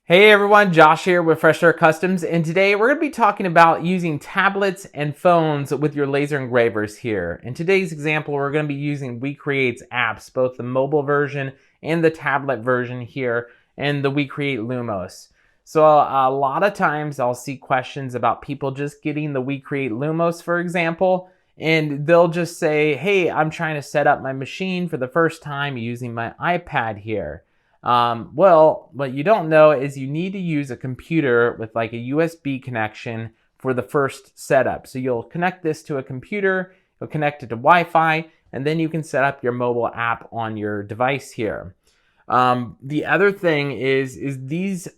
Hey everyone, Josh here with Fresh Start Customs, and today we're going to be talking about using tablets and phones with your laser engravers here. In today's example, we're going to be using WeCreate's apps, both the mobile version and the tablet version here, and the WeCreat Lumos. So a lot of times I'll see questions about people just getting the WeCreat Lumos, for example, and they'll just say, hey, I'm trying to set up my machine for the first time using my iPad here. Well, what you don't know is you need to use a computer with like a USB connection for the first setup. So you'll connect this to a computer, you'll connect it to Wi-Fi, and then you can set up your mobile app on your device here. The other thing is these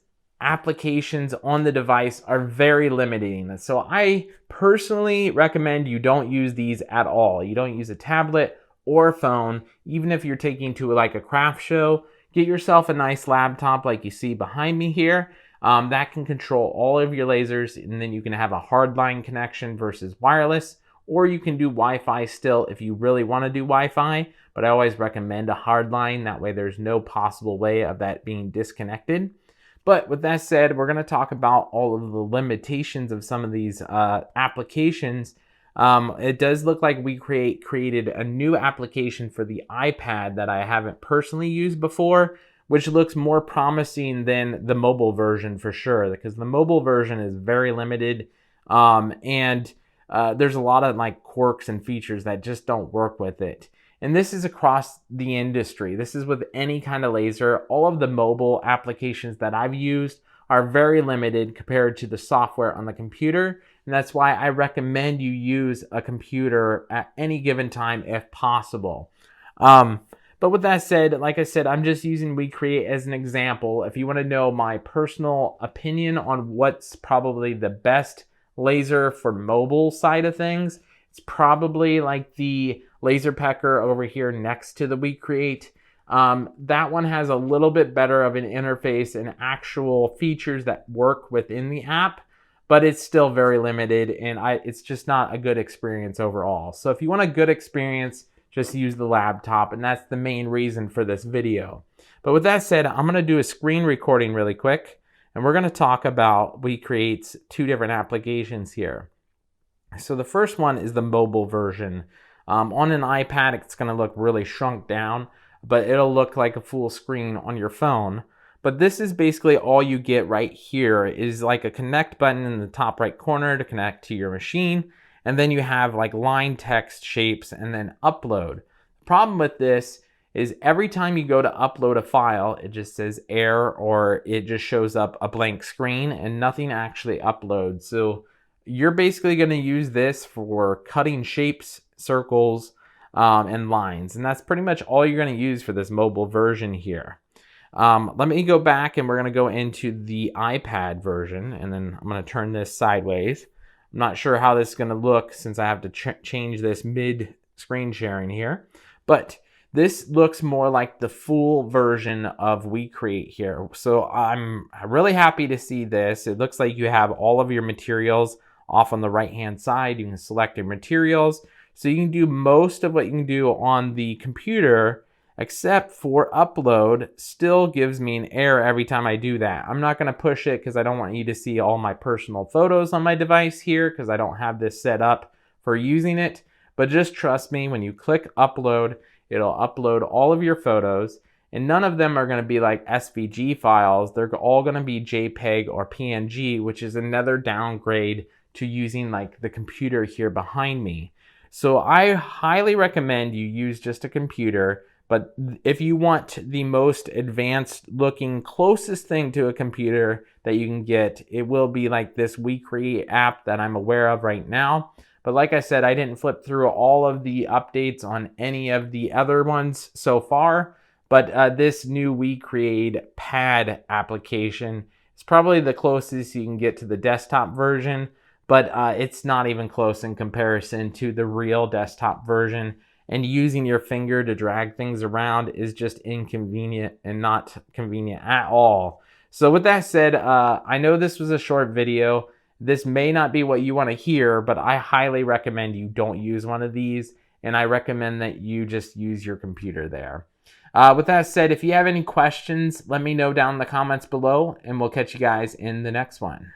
applications on the device are very limiting. So I personally recommend you don't use these at all. You don't use a tablet or a phone, even if you're taking to like a craft show. Get yourself a nice laptop like you see behind me here. That can control all of your lasers, and then you can have a hardline connection versus wireless, or you can do Wi-Fi still if you really want to do Wi-Fi, but I always recommend a hardline. That way there's no possible way of that being disconnected. But with that said, we're going to talk about all of the limitations of some of these applications. It does look like WeCreate created a new application for the iPad that I haven't personally used before, which looks more promising than the mobile version for sure, because the mobile version is very limited, and there's a lot of like quirks and features that just don't work with it. And this is across the industry. This is with any kind of laser. All of the mobile applications that I've used are very limited compared to the software on the computer. And that's why I recommend you use a computer at any given time if possible. But with that said, like I said, I'm just using WeCreate as an example. If you want to know my personal opinion on what's probably the best laser for mobile side of things, it's probably like the Laser Pecker over here next to the WeCreate. That one has a little bit better of an interface and actual features that work within the app, but it's still very limited, and it's just not a good experience overall. So if you want a good experience, just use the laptop, and that's the main reason for this video. But with that said, I'm going to do a screen recording really quick, and we're going to talk about WeCreate's two different applications here. So the first one is the mobile version. On an iPad, it's going to look really shrunk down, but it'll look like a full screen on your phone. But this is basically all you get right here is like a connect button in the top right corner to connect to your machine. And then you have like line text shapes and then upload. The problem with this is every time you go to upload a file, it just says error, or it just shows up a blank screen and nothing actually uploads. So you're basically going to use this for cutting shapes, circles, and lines. And that's pretty much all you're going to use for this mobile version here. Let me go back and we're going to go into the iPad version, and then I'm going to turn this sideways. I'm not sure how this is going to look since I have to change this mid screen sharing here, but this looks more like the full version of WeCreate here. So I'm really happy to see this. It looks like you have all of your materials off on the right hand side. You can select your materials. So you can do most of what you can do on the computer, except for upload still gives me an error every time I do that. I'm not going to push it because I don't want you to see all my personal photos on my device here because I don't have this set up for using it. But just trust me, when you click upload, it'll upload all of your photos, and none of them are going to be like SVG files. They're all going to be JPEG or PNG, which is another downgrade to using like the computer here behind me. So I highly recommend you use just a computer, but if you want the most advanced looking closest thing to a computer that you can get, it will be like this WeCreate app that I'm aware of right now. But like I said, I didn't flip through all of the updates on any of the other ones so far, but this new WeCreate pad application is probably the closest you can get to the desktop version, but it's not even close in comparison to the real desktop version. And using your finger to drag things around is just inconvenient and not convenient at all. So with that said, I know this was a short video. This may not be what you want to hear, but I highly recommend you don't use one of these, and I recommend that you just use your computer there. With that said, if you have any questions, let me know down in the comments below, and we'll catch you guys in the next one.